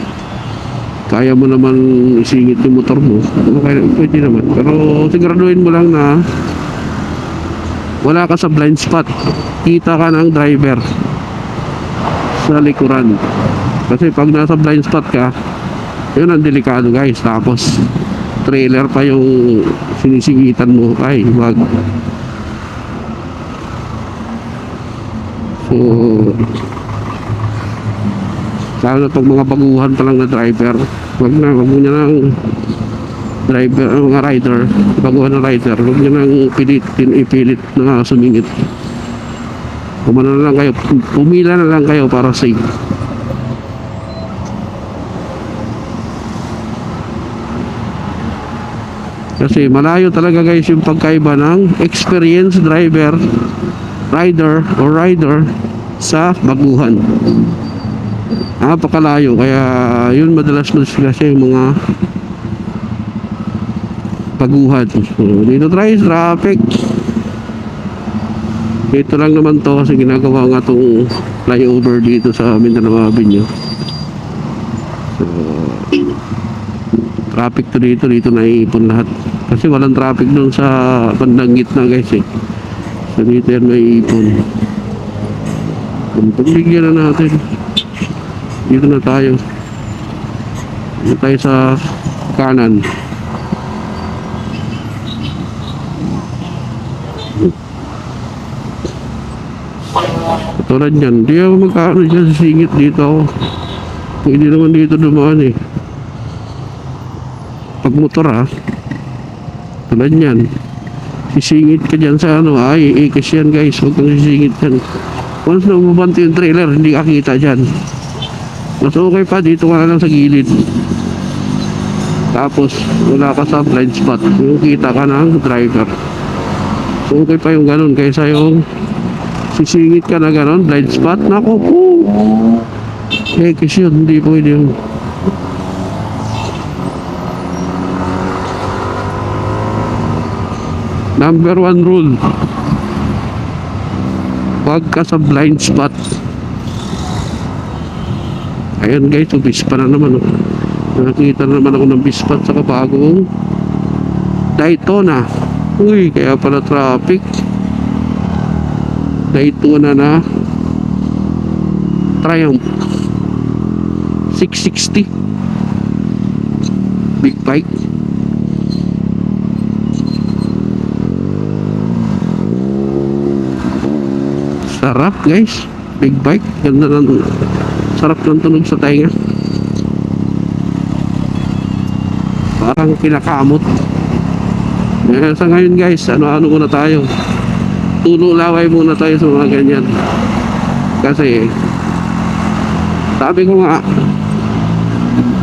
kaya mo naman isingit yung motor mo, pwede naman. Pero siguraduhin mo lang na wala ka sa blind spot, kita ka ng driver sa likuran. Kasi pag nasa blind spot ka, yun ang delikado guys. Tapos trailer pa yung sinisingitan mo, ay wag. So lalo na pag mga baguhan pa lang na driver, wag mo niya ng driver, mga rider, baguhan na rider, wag niya nang ipilit na sumingit. Pumila na lang kayo para safe. Kasi malayo talaga guys yung pagkaiba ng experienced driver, rider sa baguhan. Napakalayo, kaya yun madalas kasi yung mga baguhan. So, dito traffic. Ito lang naman to kasi ginagawa nga itong flyover dito sa Mindanao Avenue. So traffic to dito naiipon lahat. Kasi walang traffic doon sa bandang gitna guys eh. So dito yan may ipon. Pagbigyan na natin. Dito na tayo. Dito tayo sa kanan. Tulad yan. Di ako magkano dyan sa singit dito ako. Pwede naman dito dumaan eh. Pag motor ha. Tulad yan. Sisingit ka dyan sa ano. Ay, ikis yan guys. Huwag kang sisingit yan. Once na umabanti yung trailer, hindi ka kita dyan. Mas okay pa, dito ka na lang sa gilid. Tapos, wala ka sa blind spot. Yung kita ka ng driver. So, okay pa yung ganun. Kaysa yung sisingit ka na ganun, blind spot. Naku po. Kasi yun, hindi pwede yun. Number 1 rule. Huwag ka sa blind spot. Ayan guys, bispa na naman oh. Nakita na naman ako ng bispa sa kabagong Daytona. Uy, kaya pala traffic. Daytona na Triumph 660 big bike. Sarap guys, big bike, ganda ng sarap ng tunog sa tainga. Parang kinakamot. Sa ngayon guys, ano muna tayo, tulo laway muna tayo sa mga ganyan. Kasi sabi ko nga,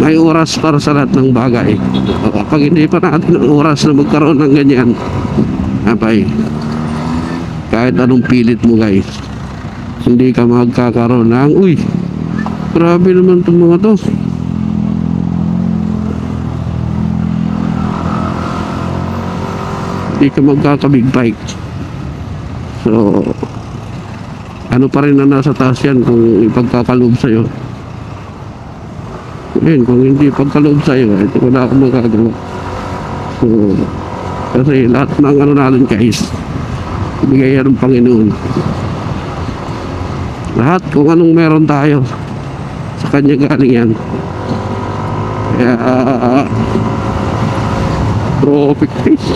may oras para sa lahat ng bagay. Pag hindi pa natin ang oras na magkaroon ng ganyan, abay, kahit anong pilit mo guys, hindi ka magkakaroon ng uy, grabe naman itong mga to. Hindi ka magkaka-big bike. So ano pa rin na nasa taas yan kung ipagkakaloob sa'yo. Ayun, kung hindi pagkaloob sa'yo, ito wala akong magagawa. So kasi lahat ng ano natin guys, ibigay yan ng Panginoon. Lahat kung anong meron tayo, sa kanya galing yan. Kaya traffic face.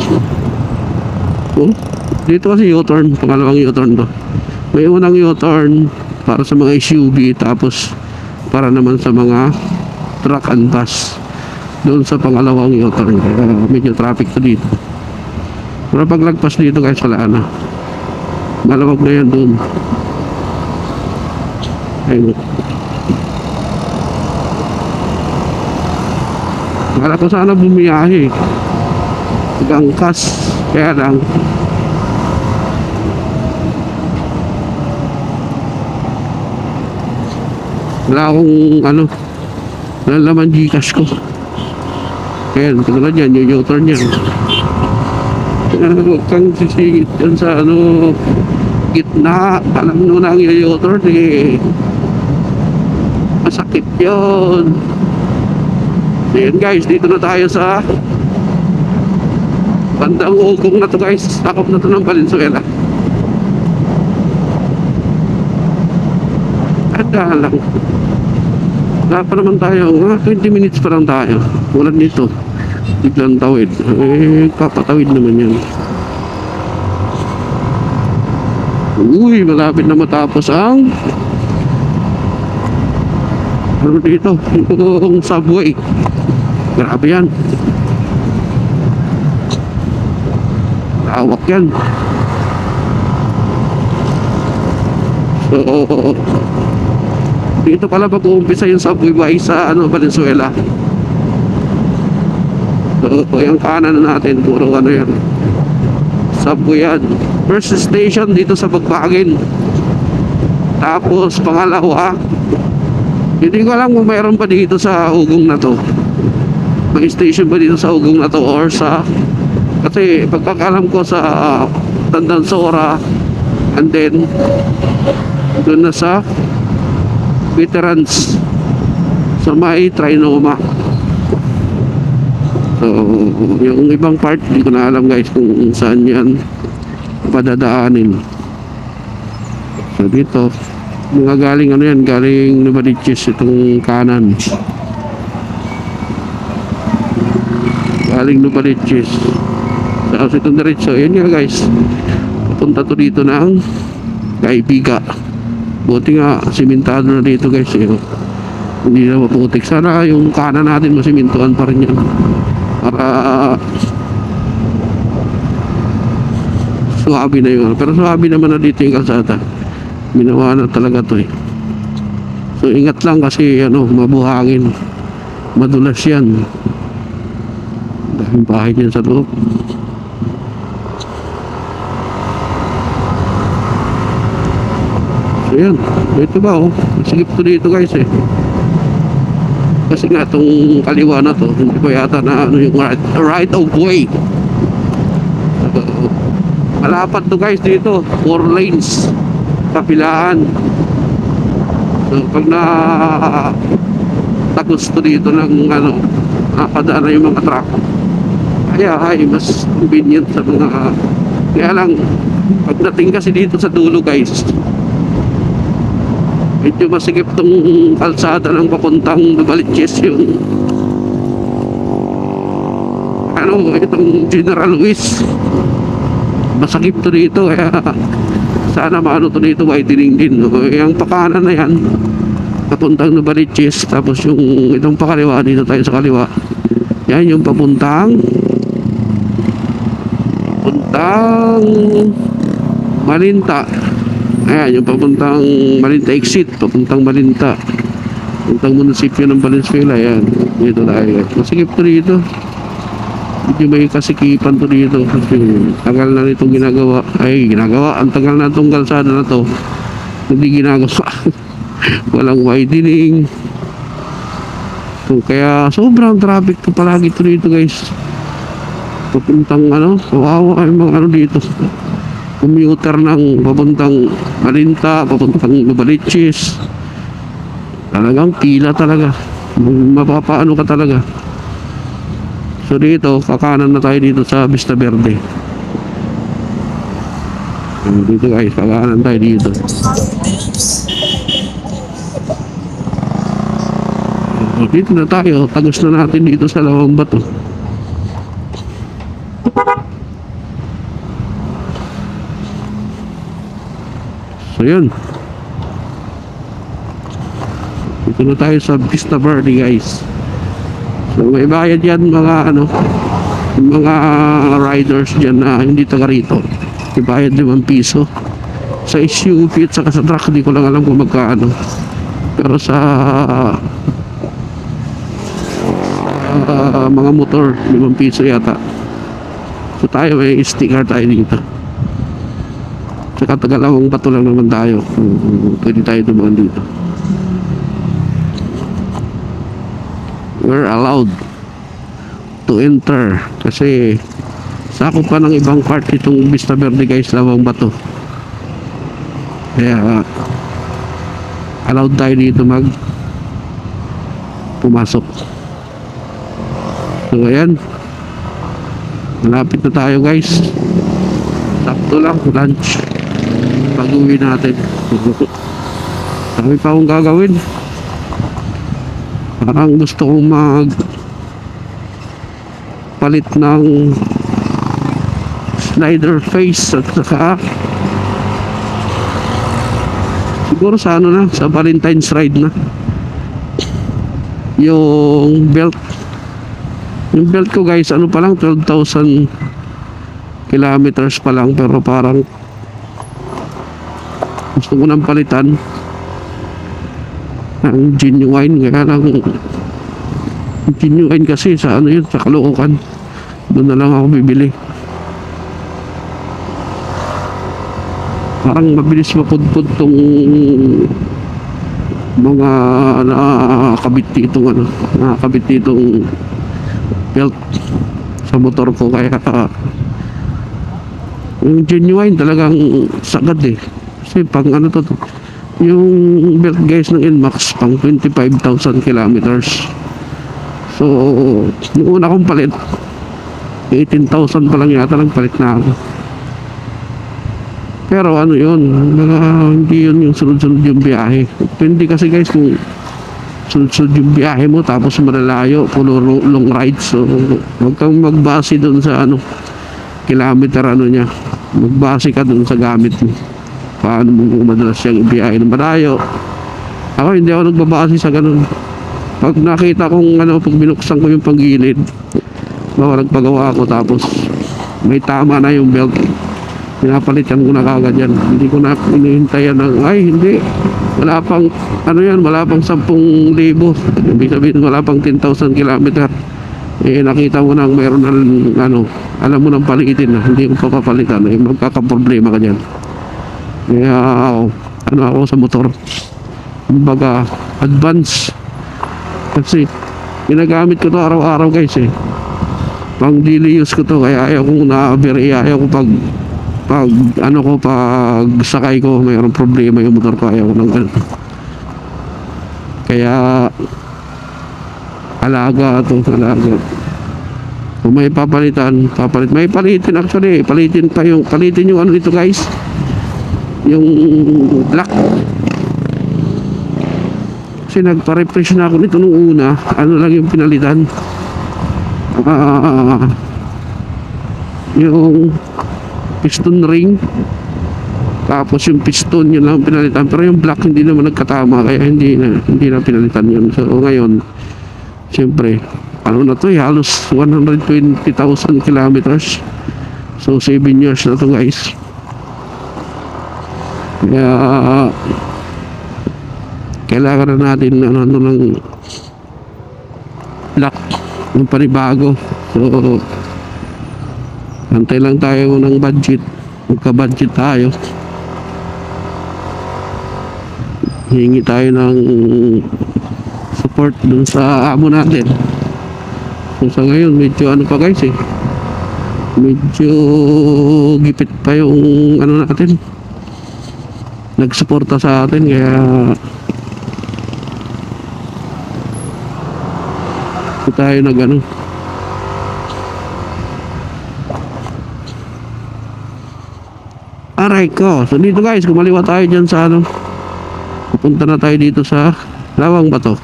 Oh, dito kasi U-turn, pangalawang U-turn to. May unang U-turn para sa mga SUV, tapos para naman sa mga truck and bus doon sa pangalawang U-turn. Kaya medyo traffic to dito. Pero paglagpas dito guys, wala na. Malawag na yan doon. Ayun. Akala ko sana bumiyahe. Gangkas. Kaya lang. Wala akong ano, wala naman Gcash ko. Ayan, katulad yan, yung U-turn yan. Huwag kang sisingit yan sa ano, gitna. Alam mo na ang U-turn eh. Masakit yun. Ayan guys, dito na tayo sa bandang ugong na to guys. Sakop na to ng Valenzuela. Ada lang. Wala pa naman tayo. 20 minutes pa lang tayo. Ulan dito. Biglang tawid. Eh, papatawid naman yan. Uy, malapit na matapos ang ano dito? Yung subway. Grabe yan. Awak yan. So, dito pala mag-uumpisa yung subway bay sa ano, Valenzuela. So, yung kanan natin, puro ano yan. Subway yan. First station dito sa Bagbagin. Tapos, pangalawa, hindi ko alam kung mayroon pa dito sa ugong na to. May station ba dito sa ugong na to or sa, kasi pagkakalam ko sa Tandansora, and then doon na sa veterans sa may Trinoma. So, yung ibang part, hindi ko na alam guys kung saan yan padadaanin. So, dito, mga galing ano yan, galing Novaliches itong kanan. Galing Novaliches. Tapos itong diretso, yun nga guys. Papunta to dito ng Kaibiga. Buti nga, simentado na dito guys. Eh. Hindi na maputik. Sana yung kanan natin masimintuan pa rin yan. Para suwabi na yun. Pero suwabi naman na dito yung kalsada. Minawa na talaga to eh. So ingat lang kasi ano, mabuhangin. Madulas yan. Daming bahay dyan sa loob. So yan. Ito ba oh. Sigip to dito guys eh. Kasi nga itong kaliwa na to, hindi ko yata na ano yung right of way. So, malapad to guys dito. 4 lanes. Kapilaan. So pag na tagos to dito ng ano, nakadaan na yung mga truck. Kaya ay mas convenient sa mga kaya lang pagdating kasi dito sa dulo guys, medyo masigip tong kalsada ng papuntang Novaliches yung ano, itong General Luis. Masagip to dito kaya sana maano to dito widening din. Yung pakanan na yan papuntang Novaliches, tapos yung itong pakaliwa dito tayo sa kaliwa, yan yung papuntang Malinta. Ayan yung papuntang Malinta exit, papuntang Malinta, papuntang munisipyo ng Valenzuela. Ayan, dito tayo. Masigip to dito, medyo may kasikipan to dito kasi tagal na nitong ginagawa. Ang tagal na itong kalsada na to hindi ginagawa. Walang widening. So, kaya sobrang traffic to palagi to dito guys. Papuntang ano, kawawa yung mga ano dito, commuter ng papuntang Malinta, papuntang Novaliches. Talagang pila talaga, mapapaano ka talaga. So dito, kakanan na tayo dito sa Vista Verde. Dito guys, kakanan tayo dito. Dito na tayo, tagos na natin dito sa Lawang Bato. So yun, dito na tayo sa Vista Verde guys. So may bayad yan mga ano, mga riders dyan na hindi taga rito. May bayad 5 piso sa SUV at saka sa truck. Di ko lang alam kung magkano, pero sa mga motor 5 piso yata. So tayo may sticker tayo dito. Saka Tagalawang Bato lang naman tayo. Pwede tayo dumaan dito. We're allowed to enter kasi sakop pa ng ibang part itong Vista Verde guys, Lawang Bato. Kaya allowed tayo dito pumasok. So ayan, malapit na tayo guys. Sakto lang, lunch pag-uwi natin. Dami pa akong gagawin. Parang gusto kong palit ng slider face at saka siguro sa ano na, sa Valentine's ride na yung belt. Yung belt ko guys, ano pa lang, 12,000 kilometers pa lang, pero parang gusto ko nang palitan ng genuine. Kaya lang genuine kasi sa ano yun, sa Caloocan, doon na lang ako bibili. Parang mabilis mapudpud tong mga nakakabit ditong ano, nakakabit ditong belt sa motor ko. Kaya yung genuine talagang sagad eh. Kasi pang ano to, yung belt guys ng NMAX pang 25,000 kilometers. So, yung una kong palit, 18,000 pa lang yata nagpalit na ako. Pero ano yun, hindi yun yung sunod-sunod yung biyahe. Depende kasi guys kung sunod-sunod yung biyahe mo tapos malalayo, puro long ride. So, huwag kang magbase doon sa kilometer niya. Magbase ka doon sa gamit mo. Paano mo madalas siyang ibiyahe ng malayo. Ako hindi ako nagbabase sa ganun. Pag nakita kong pag binuksan ko yung panggilid, nagpagawa ako tapos may tama na yung belt, pinapalitan ko na kagad yan. Hindi ko na inihintayan ng hindi, wala pang wala pang 10,000. Ibig sabihin wala pang 10,000 kilometer. Nakita mo nang mayroon ng alam mo nang palitin na hindi ko papalitan, magkakaproblema ka dyan. Kaya ako sa motor, kumbaga advance, kasi ginagamit ko to araw-araw guys pang daily use ko to, kaya ayaw kong ayaw ko pag sakay ko mayroong problema yung motor ko, ayaw ko ng ganito. Kaya alaga. Kung may may palitin actually, palitin yung dito guys, yung black. Kasi nagpa-refresh na ako nito nung una, lang yung pinalitan, yung piston ring, tapos yung piston yun lang pinalitan, pero yung black hindi naman nagkatama, kaya hindi na pinalitan yun. So ngayon siyempre na to halos 120,000 kilometers, so 7 years na to guys. Kaya kailangan na natin ng black, ng panibago. So antay lang tayo ng budget, magka-budget tayo, hingi tayo ng support dun sa amo natin. So sa ngayon medyo pa guys medyo gipit pa yung natin, nagsuporta sa atin, kaya tayo aray ko. So dito guys, kumaliwa tayo dyan sa pupunta na tayo dito sa Lawang Bato.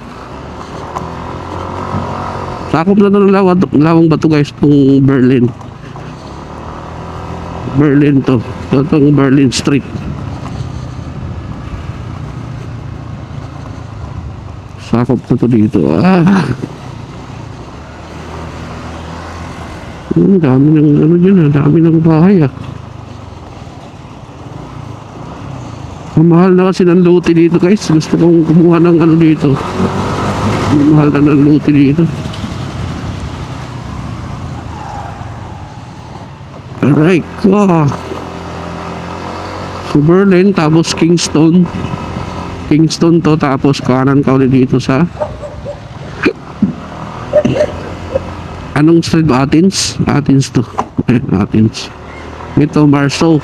Sakop na ng Lawang Bato guys, itong Berlin to. So itong Berlin Street. Sakop na to dito. Dami ng dyan dami ng bahay Ang mahal na kasi ng lote dito guys. Gusto kong kumuha ng dito. Mahal na ng lote dito. Aray ko. So Berlin, tapos Kingston to, tapos kanan ka ulit dito sa anong street ba? Athens to. Athens. Ito Warsaw.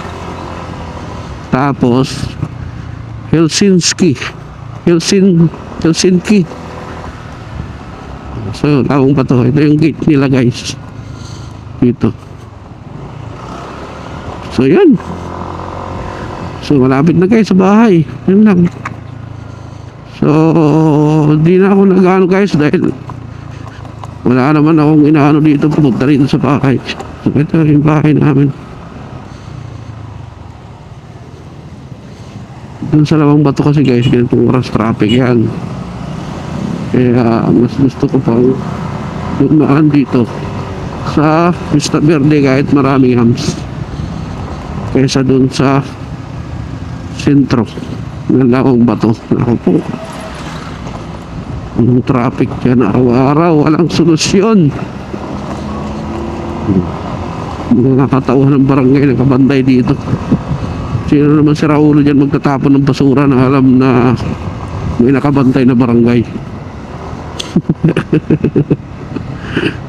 Tapos Helsinki. So Lawang Bato. Ito yung gate nila guys, dito. So yan. So malapit na guys sa bahay. Yan lang. So di na ako nag-ano guys, dahil wala naman akong dito, pumunta rin sa bahay. So ito yung bahay namin. Dun sa Lawang Bato kasi guys, ganitong oras traffic yan. Kaya mas gusto ko pang dumaan dito sa Vista Verde kahit maraming hams, kaysa dun sa sentro ng Lawang Bato. Ako po, yung traffic dyan araw-araw, walang solusyon. Mga katauhan ng barangay nakabantay dito. Sino naman si Raulo dyan magtatapon ng basura na alam na may nakabantay na barangay?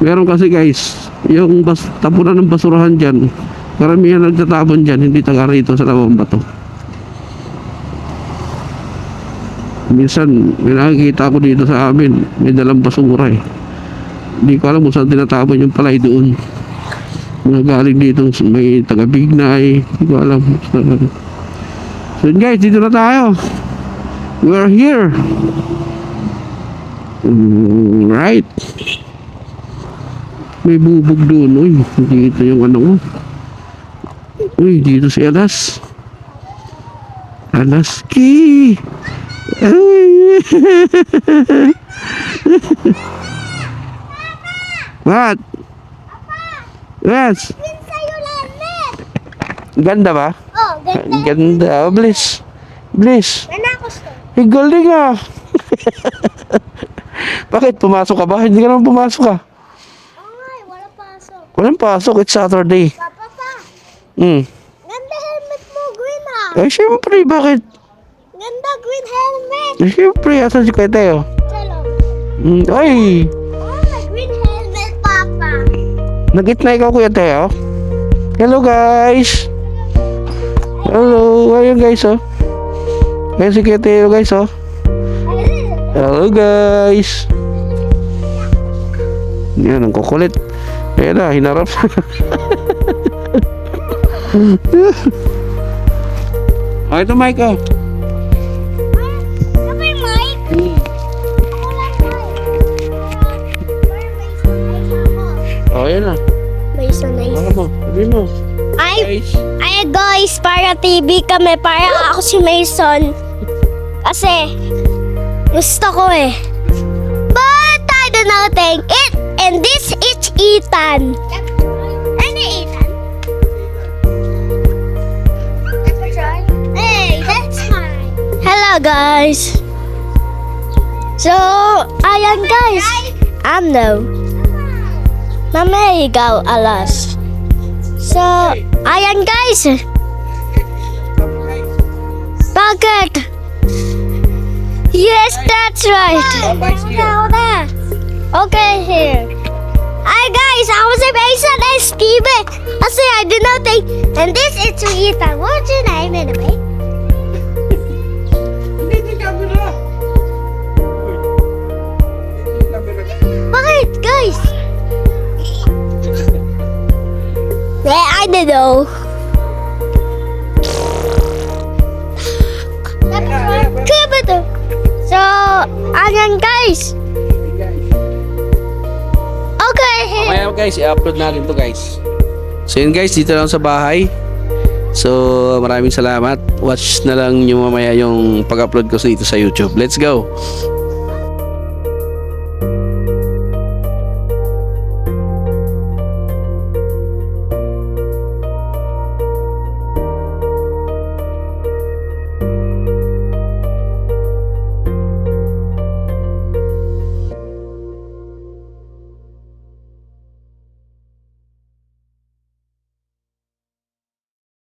Meron kasi guys, yung tapunan ng basurahan dyan, karamihan nagtatapon dyan, hindi taga rito sa Lawang Bato. Minsan may nakikita ko dito sa amin, may dalang basura Hindi ko alam kung saan tinatapon yung palay doon. Mga galing dito, may taga-Bignay. Hindi ko alam. So yun guys, dito na tayo. We're here. Right. May bubog doon. Uy, dito yung ano ko. Uy, dito si Alas. Alaski. Ay. What? Yes. Ganda ba? Oh, ganda. Ganda. Oh, Bliss. Bliss. Nanakos ko. Hey, galing ah. Bakit? Pumasok ka ba? Hindi ka naman pumasok ka. Oo nga, wala pasok. Walang pasok. It's Saturday. Papa pa, ganda helmet mo, green ha. Eh, syempre. Bakit? Ganda green helmet. Eh, syempre. Asan si Kuya Teo? Chalo. Ay. Oh, green helmet, Papa. Nag-itna ikaw, Kuya Teo? Hello, guys. Hello. Ayun, guys, oh. Ayun si Kuya Teo, guys, oh. Hello, guys. Yan, ang kukulit. Ayan na, hinarap. Oh, ito, Mike, oh. Ano ba yung mic? Oh, ayan na. May sanay. Ano mo? Sabi mo. Ay guys, para TV kami, para ako si Mason. Kasi, gusto ko eh. But I do nothing. And this is Ethan. Ano Ethan? Hey, that's mine. Hello guys. So, ayan guys. Ano? Mamaya ikaw, alas. So, ayan guys. Bakit? Yes, that's right. Okay, here. Hi guys, I was a Mason and Steven. I say I did nothing. And this is Ethan. What's your name anyway? Bakit guys? I don't know. Kaya ba to? So, ayan guys. Okay. Mamaya guys, i-upload natin to guys. So yun guys, dito lang sa bahay. So maraming salamat. Watch na lang nyo mamaya yung pag-upload ko dito sa YouTube. Let's go!